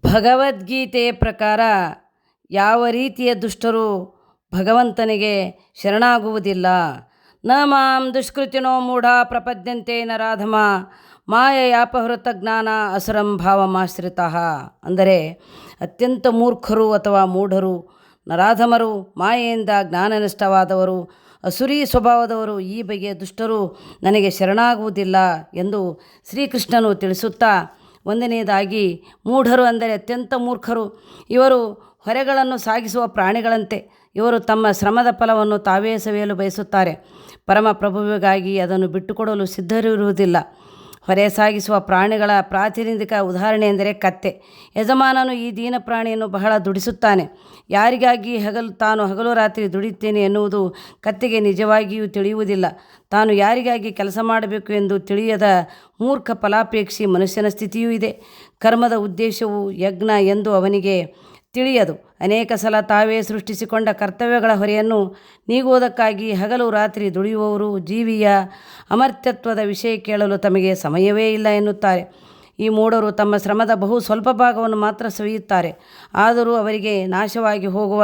ಭಗವದ್ಗೀತೆಯ ಪ್ರಕಾರ ಯಾವ ರೀತಿಯ ದುಷ್ಟರು ಭಗವಂತನಿಗೆ ಶರಣಾಗುವುದಿಲ್ಲ. ನ ಮಾಂ ದುಷ್ಕೃತಿನೋ ಮೂಢ ಪ್ರಪದ್ಯಂತೆ ನರಾಧಮ ಮಾಯಯಾಪಹೃತ ಜ್ಞಾನ ಅಸುರಂ ಭಾವಮಾಶ್ರಿತಃ. ಅಂದರೆ ಅತ್ಯಂತ ಮೂರ್ಖರು ಅಥವಾ ಮೂಢರು, ನರಾಧಮರು, ಮಾಯೆಯಿಂದ ಜ್ಞಾನನಿಷ್ಠವಾದವರು, ಅಸುರಿ ಸ್ವಭಾವದವರು, ಈ ಬಗೆಯ ದುಷ್ಟರು ನನಗೆ ಶರಣಾಗುವುದಿಲ್ಲ ಎಂದು ಶ್ರೀಕೃಷ್ಣನು ತಿಳಿಸುತ್ತಾ, ಒಂದನೆಯದಾಗಿ ಮೂಢರು ಅಂದರೆ ಅತ್ಯಂತ ಮೂರ್ಖರು. ಇವರು ಹೊರೆಗಳನ್ನು ಸಾಗಿಸುವ ಪ್ರಾಣಿಗಳಂತೆ. ಇವರು ತಮ್ಮ ಶ್ರಮದ ಫಲವನ್ನು ತಾವೇ ಸವಿಯಲು ಬಯಸುತ್ತಾರೆ. ಪರಮಪ್ರಭುವಿಗಾಗಿ ಅದನ್ನು ಬಿಟ್ಟುಕೊಡಲು ಸಿದ್ಧರಿರುವುದಿಲ್ಲ. ಹೊರೆ ಸಾಗಿಸುವ ಪ್ರಾಣಿಗಳ ಪ್ರಾತಿನಿಧಿಕ ಉದಾಹರಣೆ ಎಂದರೆ ಕತ್ತೆ. ಯಜಮಾನನು ಈ ದೀನ ಪ್ರಾಣಿಯನ್ನು ಬಹಳ ದುಡಿಸುತ್ತಾನೆ. ಯಾರಿಗಾಗಿ ತಾನು ಹಗಲು ರಾತ್ರಿ ದುಡಿಯುತ್ತೇನೆ ಎನ್ನುವುದು ಕತ್ತೆಗೆ ನಿಜವಾಗಿಯೂ ತಿಳಿಯುವುದಿಲ್ಲ. ತಾನು ಯಾರಿಗಾಗಿ ಕೆಲಸ ಮಾಡಬೇಕು ಎಂದು ತಿಳಿಯದ ಮೂರ್ಖ ಫಲಾಪೇಕ್ಷಿ ಮನುಷ್ಯನ ಸ್ಥಿತಿಯೂ ಇದೆ. ಕರ್ಮದ ಉದ್ದೇಶವು ಯಜ್ಞ ಎಂದು ಅವನಿಗೆ ತಿಳಿಯದು. ಅನೇಕ ಸಲ ತಾವೇ ಸೃಷ್ಟಿಸಿಕೊಂಡ ಕರ್ತವ್ಯಗಳ ಹೊರೆಯನ್ನು ನೀಗುವುದಕ್ಕಾಗಿ ಹಗಲು ರಾತ್ರಿ ದುಡಿಯುವವರು ಜೀವಿಯ ಅಮರ್ತ್ಯತ್ವದ ವಿಷಯ ಕೇಳಲು ತಮಗೆ ಸಮಯವೇ ಇಲ್ಲ ಎನ್ನುತ್ತಾರೆ. ಈ ಮೂಢರು ತಮ್ಮ ಶ್ರಮದ ಬಹು ಸ್ವಲ್ಪ ಭಾಗವನ್ನು ಮಾತ್ರ ಸವಿಯುತ್ತಾರೆ. ಆದರೂ ಅವರಿಗೆ ನಾಶವಾಗಿ ಹೋಗುವ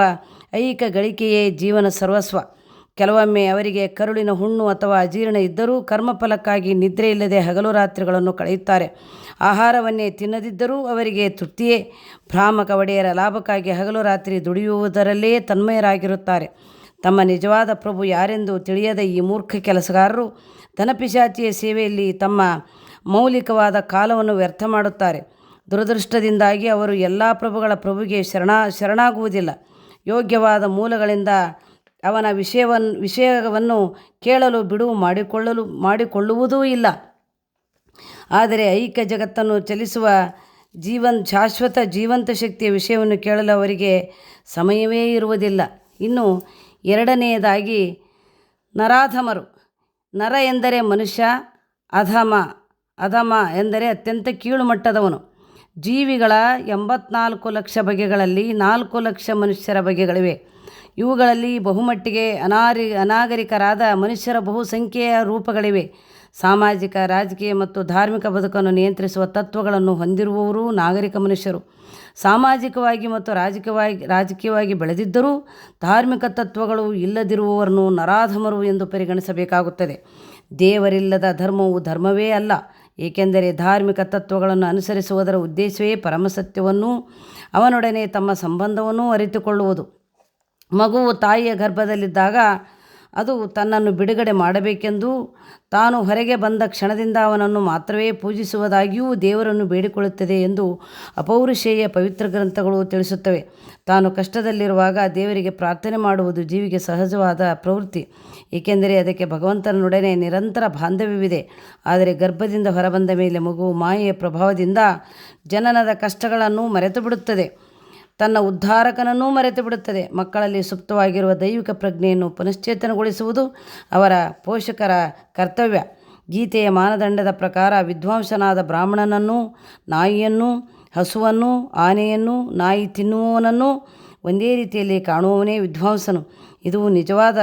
ಐಹಿಕ ಗಳಿಕೆಯೇ ಜೀವನ ಸರ್ವಸ್ವ. ಕೆಲವೊಮ್ಮೆ ಅವರಿಗೆ ಕರುಳಿನ ಹುಣ್ಣು ಅಥವಾ ಅಜೀರ್ಣ ಇದ್ದರೂ ಕರ್ಮಫಲಕ್ಕಾಗಿ ನಿದ್ರೆ ಇಲ್ಲದೆ ಹಗಲು ರಾತ್ರಿಗಳನ್ನು ಕಳೆಯುತ್ತಾರೆ. ಆಹಾರವನ್ನೇ ತಿನ್ನದಿದ್ದರೂ ಅವರಿಗೆ ತೃಪ್ತಿಯೇ. ಭ್ರಾಮಕ ಒಡೆಯರ ಲಾಭಕ್ಕಾಗಿ ಹಗಲು ರಾತ್ರಿ ದುಡಿಯುವುದರಲ್ಲೇ ತನ್ಮಯರಾಗಿರುತ್ತಾರೆ. ತಮ್ಮ ನಿಜವಾದ ಪ್ರಭು ಯಾರೆಂದು ತಿಳಿಯದ ಈ ಮೂರ್ಖ ಕೆಲಸಗಾರರು ಧನಪಿಶಾಚಿಯ ಸೇವೆಯಲ್ಲಿ ತಮ್ಮ ಮೌಲಿಕವಾದ ಕಾಲವನ್ನು ವ್ಯರ್ಥ ಮಾಡುತ್ತಾರೆ. ದುರದೃಷ್ಟದಿಂದಾಗಿ ಅವರು ಎಲ್ಲ ಪ್ರಭುಗಳ ಪ್ರಭುಗೆ ಶರಣಾಗುವುದಿಲ್ಲ. ಯೋಗ್ಯವಾದ ಮೂಲಗಳಿಂದ ಅವನ ವಿಷಯವನ್ನು ಕೇಳಲು ಬಿಡುವು ಮಾಡಿಕೊಳ್ಳುವುದೂ ಇಲ್ಲ. ಆದರೆ ಐಕ್ಯ ಜಗತ್ತನ್ನು ಚಲಿಸುವ ಶಾಶ್ವತ ಜೀವಂತ ಶಕ್ತಿಯ ವಿಷಯವನ್ನು ಕೇಳಲು ಅವರಿಗೆ ಸಮಯವೇ ಇರುವುದಿಲ್ಲ. ಇನ್ನು ಎರಡನೆಯದಾಗಿ ನರಾಧಮರು. ನರ ಎಂದರೆ ಮನುಷ್ಯ, ಅಧಮ ಎಂದರೆ ಅತ್ಯಂತ ಕೀಳು ಮಟ್ಟದವನು. ಜೀವಿಗಳ 84 ಲಕ್ಷ ಬಗೆಗಳಲ್ಲಿ 4 ಲಕ್ಷ ಮನುಷ್ಯರ ಬಗೆಗಳಿವೆ. ಇವುಗಳಲ್ಲಿ ಬಹುಮಟ್ಟಿಗೆ ಅನಾಗರಿಕರಾದ ಮನುಷ್ಯರ ಬಹುಸಂಖ್ಯೆಯ ರೂಪಗಳಿವೆ. ಸಾಮಾಜಿಕ, ರಾಜಕೀಯ ಮತ್ತು ಧಾರ್ಮಿಕ ಬದುಕನ್ನು ನಿಯಂತ್ರಿಸುವ ತತ್ವಗಳನ್ನು ಹೊಂದಿರುವವರು ನಾಗರಿಕ ಮನುಷ್ಯರು. ಸಾಮಾಜಿಕವಾಗಿ ಮತ್ತು ರಾಜಕೀಯವಾಗಿ ಬೆಳೆದಿದ್ದರೂ ಧಾರ್ಮಿಕ ತತ್ವಗಳು ಇಲ್ಲದಿರುವವರನ್ನು ನರಾಧಮರು ಎಂದು ಪರಿಗಣಿಸಬೇಕಾಗುತ್ತದೆ. ದೇವರಿಲ್ಲದ ಧರ್ಮವು ಧರ್ಮವೇ ಅಲ್ಲ, ಏಕೆಂದರೆ ಧಾರ್ಮಿಕ ತತ್ವಗಳನ್ನು ಅನುಸರಿಸುವುದರ ಉದ್ದೇಶವೇ ಪರಮಸತ್ಯವನ್ನೂ ಅವನೊಡನೆ ತಮ್ಮ ಸಂಬಂಧವನ್ನೂ ಅರಿತುಕೊಳ್ಳುವುದು. ಮಗುವು ತಾಯಿಯ ಗರ್ಭದಲ್ಲಿದ್ದಾಗ ಅದು ತನ್ನನ್ನು ಬಿಡುಗಡೆ ಮಾಡಬೇಕೆಂದು ತಾನು ಹೊರಗೆ ಬಂದ ಕ್ಷಣದಿಂದ ಅವನನ್ನು ಮಾತ್ರವೇ ಪೂಜಿಸುವುದಾಗಿಯೂ ದೇವರನ್ನು ಬೇಡಿಕೊಳ್ಳುತ್ತದೆ ಎಂದು ಅಪೌರುಷೇಯ ಪವಿತ್ರ ಗ್ರಂಥಗಳು ತಿಳಿಸುತ್ತವೆ. ತಾನು ಕಷ್ಟದಲ್ಲಿರುವಾಗ ದೇವರಿಗೆ ಪ್ರಾರ್ಥನೆ ಮಾಡುವುದು ಜೀವಿಗೆ ಸಹಜವಾದ ಪ್ರವೃತ್ತಿ, ಏಕೆಂದರೆ ಅದಕ್ಕೆ ಭಗವಂತನೊಡನೆ ನಿರಂತರ ಬಾಂಧವ್ಯವಿದೆ. ಆದರೆ ಗರ್ಭದಿಂದ ಹೊರಬಂದ ಮೇಲೆ ಮಗುವು ಮಾಯೆಯ ಪ್ರಭಾವದಿಂದ ಜನನದ ಕಷ್ಟಗಳನ್ನು ಮರೆತು ಬಿಡುತ್ತದೆ, ತನ್ನ ಉದ್ಧಾರಕನನ್ನೂ ಮರೆತು ಬಿಡುತ್ತದೆ. ಮಕ್ಕಳಲ್ಲಿ ಸುಪ್ತವಾಗಿರುವ ದೈವಿಕ ಪ್ರಜ್ಞೆಯನ್ನು ಪುನಶ್ಚೇತನಗೊಳಿಸುವುದು ಅವರ ಪೋಷಕರ ಕರ್ತವ್ಯ. ಗೀತೆಯ ಮಾನದಂಡದ ಪ್ರಕಾರ ವಿದ್ವಾಂಸನಾದ ಬ್ರಾಹ್ಮಣನನ್ನು, ನಾಯಿಯನ್ನು, ಹಸುವನ್ನು, ಆನೆಯನ್ನು, ನಾಯಿ ತಿನ್ನುವವನನ್ನು ಒಂದೇ ರೀತಿಯಲ್ಲಿ ಕಾಣುವವನೇ ವಿದ್ವಾಂಸನು. ಇದು ನಿಜವಾದ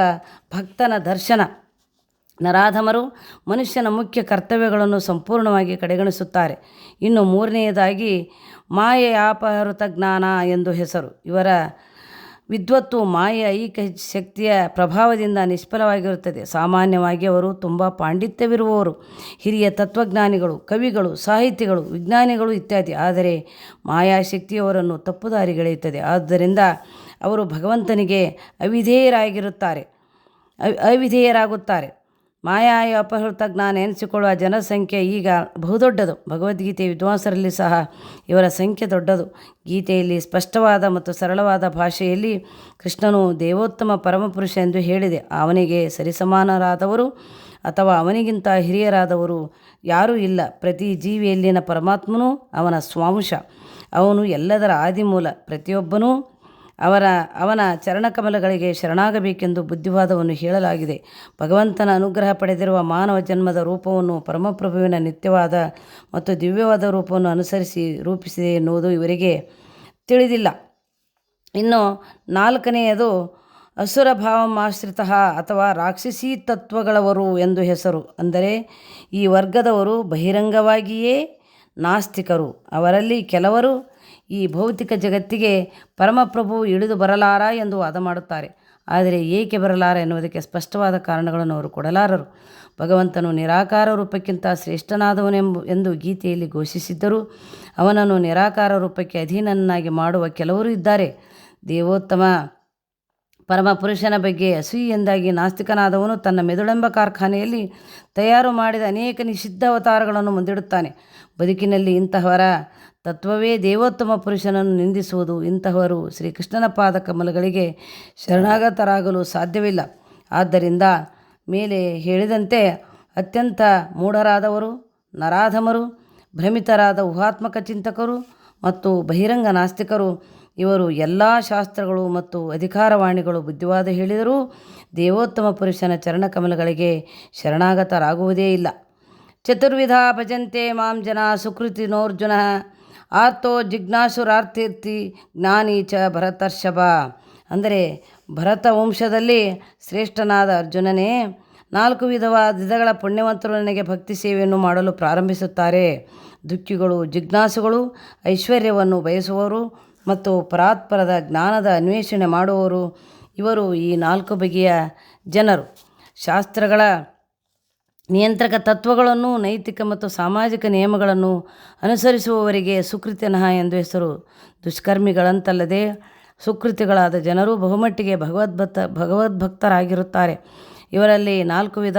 ಭಕ್ತನ ದರ್ಶನ. ನರಾಧಮರು ಮನುಷ್ಯನ ಮುಖ್ಯ ಕರ್ತವ್ಯಗಳನ್ನು ಸಂಪೂರ್ಣವಾಗಿ ಕಡೆಗಣಿಸುತ್ತಾರೆ. ಇನ್ನು ಮೂರನೆಯದಾಗಿ ಮಾಯೆಯಾಪಹೃತ ಜ್ಞಾನ ಎಂದು ಹೆಸರು. ಇವರ ವಿದ್ವತ್ತು ಮಾಯೆಯ ಐಹಿಕ ಶಕ್ತಿಯ ಪ್ರಭಾವದಿಂದ ನಿಷ್ಫಲವಾಗಿರುತ್ತದೆ. ಸಾಮಾನ್ಯವಾಗಿ ಅವರು ತುಂಬ ಪಾಂಡಿತ್ಯವಿರುವವರು, ಹಿರಿಯ ತತ್ವಜ್ಞಾನಿಗಳು, ಕವಿಗಳು, ಸಾಹಿತಿಗಳು, ವಿಜ್ಞಾನಿಗಳು ಇತ್ಯಾದಿ. ಆದರೆ ಮಾಯಾಶಕ್ತಿಯವರನ್ನು ತಪ್ಪುದಾರಿಗೆಳೆಯುತ್ತದೆ. ಆದ್ದರಿಂದ ಅವರು ಭಗವಂತನಿಗೆ ಅವಿಧೇಯರಾಗುತ್ತಾರೆ. ಮಾಯಾಯ ಅಪಹೃತ ಜ್ಞಾನ ಎನಿಸಿಕೊಳ್ಳುವ ಜನಸಂಖ್ಯೆ ಈಗ ಬಹುದೊಡ್ಡದು. ಭಗವದ್ಗೀತೆಯ ವಿದ್ವಾಂಸರಲ್ಲಿ ಸಹ ಇವರ ಸಂಖ್ಯೆ ದೊಡ್ಡದು. ಗೀತೆಯಲ್ಲಿ ಸ್ಪಷ್ಟವಾದ ಮತ್ತು ಸರಳವಾದ ಭಾಷೆಯಲ್ಲಿ ಕೃಷ್ಣನು ದೇವೋತ್ತಮ ಪರಮಪುರುಷ ಎಂದು ಹೇಳಿದೆ. ಅವನಿಗೆ ಸರಿಸಮಾನರಾದವರು ಅಥವಾ ಅವನಿಗಿಂತ ಹಿರಿಯರಾದವರು ಯಾರೂ ಇಲ್ಲ. ಪ್ರತಿ ಜೀವಿಯಲ್ಲಿನ ಪರಮಾತ್ಮನೂ ಅವನ ಸ್ವಾಂಶ. ಅವನು ಎಲ್ಲದರ ಆದಿಮೂಲ. ಪ್ರತಿಯೊಬ್ಬನೂ ಅವನ ಚರಣಕಮಲಗಳಿಗೆ ಶರಣಾಗಬೇಕೆಂದು ಬುದ್ಧಿವಾದವನ್ನು ಹೇಳಲಾಗಿದೆ. ಭಗವಂತನ ಅನುಗ್ರಹ ಪಡೆದಿರುವ ಮಾನವ ಜನ್ಮದ ರೂಪವನ್ನು ಪರಮಪ್ರಭುವಿನ ನಿತ್ಯವಾದ ಮತ್ತು ದಿವ್ಯವಾದ ರೂಪವನ್ನು ಅನುಸರಿಸಿ ರೂಪಿಸಿದೆ ಎನ್ನುವುದು ಇವರಿಗೆ ತಿಳಿದಿಲ್ಲ. ಇನ್ನು ನಾಲ್ಕನೆಯದು ಅಸುರ ಭಾವಮಾಶ್ರಿತ ಅಥವಾ ರಾಕ್ಷಸೀ ತತ್ವಗಳವರು ಎಂದು ಹೆಸರು. ಅಂದರೆ ಈ ವರ್ಗದವರು ಬಹಿರಂಗವಾಗಿಯೇ ನಾಸ್ತಿಕರು. ಅವರಲ್ಲಿ ಕೆಲವರು ಈ ಭೌತಿಕ ಜಗತ್ತಿಗೆ ಪರಮಪ್ರಭು ಇಳಿದು ಬರಲಾರ ಎಂದು ವಾದ ಮಾಡುತ್ತಾರೆ. ಆದರೆ ಏಕೆ ಬರಲಾರ ಎನ್ನುವುದಕ್ಕೆ ಸ್ಪಷ್ಟವಾದ ಕಾರಣಗಳನ್ನು ಅವರು ಕೊಡಲಾರರು. ಭಗವಂತನು ನಿರಾಕಾರ ರೂಪಕ್ಕಿಂತ ಎಂದು ಗೀತೆಯಲ್ಲಿ ಘೋಷಿಸಿದ್ದರೂ ಅವನನ್ನು ನಿರಾಕಾರ ರೂಪಕ್ಕೆ ಅಧೀನನ್ನಾಗಿ ಮಾಡುವ ಕೆಲವರು ಇದ್ದಾರೆ. ದೇವೋತ್ತಮ ಪರಮಪುರುಷನ ಬಗ್ಗೆ ಅಸೂಯೆಯಿಂದಾಗಿ ನಾಸ್ತಿಕನಾದವನು ತನ್ನ ಮೆದುಳೆಂಬ ಕಾರ್ಖಾನೆಯಲ್ಲಿ ತಯಾರು ಮಾಡಿದ ಅನೇಕ ನಿಷಿದ್ಧ ಅವತಾರಗಳನ್ನು ಮುಂದಿಡುತ್ತಾನೆ. ಬದುಕಿನಲ್ಲಿ ಇಂತಹವರ ತತ್ವವೇ ದೇವೋತ್ತಮ ಪುರುಷನನ್ನು ನಿಂದಿಸುವುದು. ಇಂತಹವರು ಶ್ರೀಕೃಷ್ಣನ ಪಾದ ಕಮಲಗಳಿಗೆ ಶರಣಾಗತರಾಗಲು ಸಾಧ್ಯವಿಲ್ಲ. ಆದ್ದರಿಂದ ಮೇಲೆ ಹೇಳಿದಂತೆ ಅತ್ಯಂತ ಮೂಢರಾದವರು, ನರಾಧಮರು, ಭ್ರಮಿತರಾದ ಊಹಾತ್ಮಕ ಚಿಂತಕರು ಮತ್ತು ಬಹಿರಂಗ ನಾಸ್ತಿಕರು, ಇವರು ಎಲ್ಲ ಶಾಸ್ತ್ರಗಳು ಮತ್ತು ಅಧಿಕಾರವಾಣಿಗಳು ಬುದ್ಧಿವಾದ ಹೇಳಿದರೂ ದೇವೋತ್ತಮ ಪುರುಷನ ಚರಣಕಮಲಗಳಿಗೆ ಶರಣಾಗತರಾಗುವುದೇ ಇಲ್ಲ. ಚತುರ್ವಿಧ ಭಜಂತೆ ಮಾಂ ಜನ ಸುಕೃತಿನೋರ್ಜುನ ಆರ್ತೋ ಜಿಜ್ಞಾಸುರಾರ್ಥೀರ್ಥಿ ಜ್ಞಾನಿ ಚ ಭರತರ್ಷಭ. ಅಂದರೆ ಭರತ ವಂಶದಲ್ಲಿ ಶ್ರೇಷ್ಠನಾದ ಅರ್ಜುನನೇ, 4 ವಿಧಗಳ ಪುಣ್ಯವಂತರು ನನಗೆ ಭಕ್ತಿ ಸೇವೆಯನ್ನು ಮಾಡಲು ಪ್ರಾರಂಭಿಸುತ್ತಾರೆ. ದುಃಖಿಗಳು, ಜಿಜ್ಞಾಸುಗಳು, ಐಶ್ವರ್ಯವನ್ನು ಬಯಸುವವರು ಮತ್ತು ಪರಾತ್ಪರದ ಜ್ಞಾನದ ಅನ್ವೇಷಣೆ ಮಾಡುವವರು, ಇವರು ಈ 4 ಬಗೆಯ ಜನರು. ಶಾಸ್ತ್ರಗಳ ನಿಯಂತ್ರಕ ತತ್ವಗಳನ್ನು, ನೈತಿಕ ಮತ್ತು ಸಾಮಾಜಿಕ ನಿಯಮಗಳನ್ನು ಅನುಸರಿಸುವವರಿಗೆ ಸುಕೃತಿನಃ ಎಂದು ಹೆಸರು. ದುಷ್ಕರ್ಮಿಗಳಂತಲ್ಲದೆ ಸುಕೃತಿಗಳಾದ ಜನರು ಬಹುಮಟ್ಟಿಗೆ ಭಗವದ್ಭಕ್ತರಾಗಿರುತ್ತಾರೆ. ಇವರಲ್ಲಿ 4 ವಿಧ.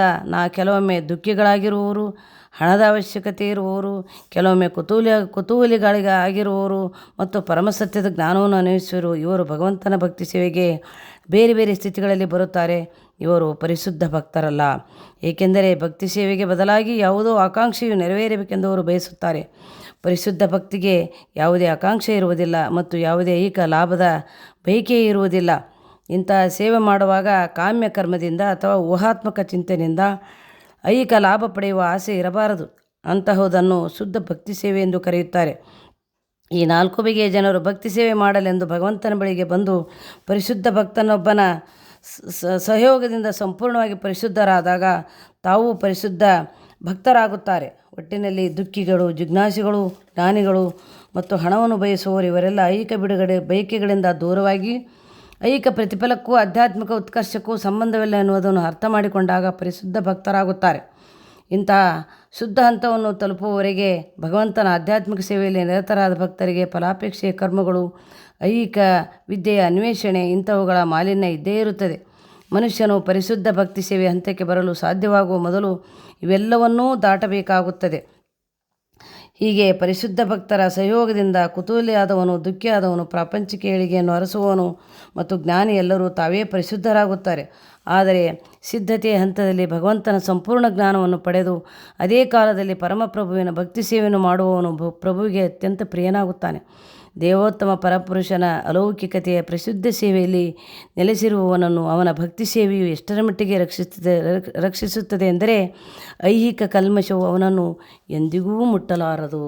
ಕೆಲವೊಮ್ಮೆ ದುಃಖಿಗಳಾಗಿರುವವರು, ಹಣದ ಅವಶ್ಯಕತೆ ಇರುವವರು, ಕೆಲವೊಮ್ಮೆ ಕುತೂಹಲಿಗಳಿಗಾಗಿರುವವರು ಮತ್ತು ಪರಮಸತ್ಯದ ಜ್ಞಾನವನ್ನು ಅನ್ವೇಷಿಸುವರು. ಇವರು ಭಗವಂತನ ಭಕ್ತಿ ಸೇವೆಗೆ ಬೇರೆ ಬೇರೆ ಸ್ಥಿತಿಗಳಲ್ಲಿ ಬರುತ್ತಾರೆ. ಇವರು ಪರಿಶುದ್ಧ ಭಕ್ತರಲ್ಲ, ಏಕೆಂದರೆ ಭಕ್ತಿ ಸೇವೆಗೆ ಬದಲಾಗಿ ಯಾವುದೋ ಆಕಾಂಕ್ಷೆಯು ನೆರವೇರಬೇಕೆಂದು ಅವರು ಬಯಸುತ್ತಾರೆ. ಪರಿಶುದ್ಧ ಭಕ್ತಿಗೆ ಯಾವುದೇ ಆಕಾಂಕ್ಷೆ ಇರುವುದಿಲ್ಲ ಮತ್ತು ಯಾವುದೇ ಐಹಿಕ ಲಾಭದ ಬಯಕೆ ಇರುವುದಿಲ್ಲ. ಇಂತಹ ಸೇವೆ ಮಾಡುವಾಗ ಕಾಮ್ಯ ಕರ್ಮದಿಂದ ಅಥವಾ ಊಹಾತ್ಮಕ ಚಿಂತನೆಯಿಂದ ಐಹಿಕ ಲಾಭ ಪಡೆಯುವ ಆಸೆ ಇರಬಾರದು. ಅಂತಹುದನ್ನು ಶುದ್ಧ ಭಕ್ತಿ ಸೇವೆ ಎಂದು ಕರೆಯುತ್ತಾರೆ. ಈ 4 ಬಗೆಯ ಜನರು ಭಕ್ತಿ ಸೇವೆ ಮಾಡಲೆಂದು ಭಗವಂತನ ಬಳಿಗೆ ಬಂದು ಪರಿಶುದ್ಧ ಭಕ್ತನೊಬ್ಬನ ಸಹಯೋಗದಿಂದ ಸಂಪೂರ್ಣವಾಗಿ ಪರಿಶುದ್ಧರಾದಾಗ ತಾವು ಪರಿಶುದ್ಧ ಭಕ್ತರಾಗುತ್ತಾರೆ. ಒಟ್ಟಿನಲ್ಲಿ ದುಃಖಿಗಳು, ಜಿಜ್ಞಾಸಿಗಳು, ಜ್ಞಾನಿಗಳು ಮತ್ತು ಹಣವನ್ನು ಬಯಸುವವರು ಇವರೆಲ್ಲ ಐಹಿಕ ಬಿಡುಗಡೆ ಬಯಕೆಗಳಿಂದ ದೂರವಾಗಿ ಐಹಿಕ ಪ್ರತಿಫಲಕ್ಕೂ ಆಧ್ಯಾತ್ಮಿಕ ಉತ್ಕರ್ಷಕ್ಕೂ ಸಂಬಂಧವಿಲ್ಲ ಎನ್ನುವುದನ್ನು ಅರ್ಥ ಮಾಡಿಕೊಂಡಾಗ ಪರಿಶುದ್ಧ ಭಕ್ತರಾಗುತ್ತಾರೆ. ಇಂತಹ ಶುದ್ಧ ಹಂತವನ್ನು ತಲುಪುವವರೆಗೆ ಭಗವಂತನ ಆಧ್ಯಾತ್ಮಿಕ ಸೇವೆಯಲ್ಲಿ ನಿರತರಾದ ಭಕ್ತರಿಗೆ ಫಲಾಪೇಕ್ಷೆಯ ಕರ್ಮಗಳು, ಐಹಿಕ ವಿದ್ಯೆಯ ಅನ್ವೇಷಣೆ ಇಂಥವುಗಳ ಮಾಲಿನ್ಯ ಇದ್ದೇ ಇರುತ್ತದೆ. ಮನುಷ್ಯನು ಪರಿಶುದ್ಧ ಭಕ್ತಿ ಸೇವೆ ಹಂತಕ್ಕೆ ಬರಲು ಸಾಧ್ಯವಾಗುವ ಮೊದಲು ಇವೆಲ್ಲವನ್ನೂ ದಾಟಬೇಕಾಗುತ್ತದೆ. ಹೀಗೆ ಪರಿಶುದ್ಧ ಭಕ್ತರ ಸಹಯೋಗದಿಂದ ಕುತೂಹಲಿಯಾದವನು, ದುಃಖಿಯಾದವನು, ಪ್ರಾಪಂಚಿಕ ಏಳಿಗೆಯನ್ನು ಅರಸುವವನು ಮತ್ತು ಜ್ಞಾನಿ ಎಲ್ಲರೂ ತಾವೇ ಪರಿಶುದ್ಧರಾಗುತ್ತಾರೆ. ಆದರೆ ಸಿದ್ಧತೆಯ ಹಂತದಲ್ಲಿ ಭಗವಂತನ ಸಂಪೂರ್ಣ ಜ್ಞಾನವನ್ನು ಪಡೆದು ಅದೇ ಕಾಲದಲ್ಲಿ ಪರಮಪ್ರಭುವಿನ ಭಕ್ತಿ ಸೇವೆಯನ್ನು ಮಾಡುವವನು ಪ್ರಭುವಿಗೆ ಅತ್ಯಂತ ಪ್ರಿಯನಾಗುತ್ತಾನೆ. ದೇವೋತ್ತಮ ಪರಪುರುಷನ ಅಲೌಕಿಕತೆಯ ಪರಿಶುದ್ಧ ಸೇವೆಯಲ್ಲಿ ನೆಲೆಸಿರುವವನನ್ನು ಅವನ ಭಕ್ತಿ ಸೇವೆಯು ಎಷ್ಟರ ಮಟ್ಟಿಗೆ ರಕ್ಷಿಸುತ್ತದೆ ಎಂದರೆ ಐಹಿಕ ಕಲ್ಮಶವು ಅವನನ್ನು ಎಂದಿಗೂ ಮುಟ್ಟಲಾರದು.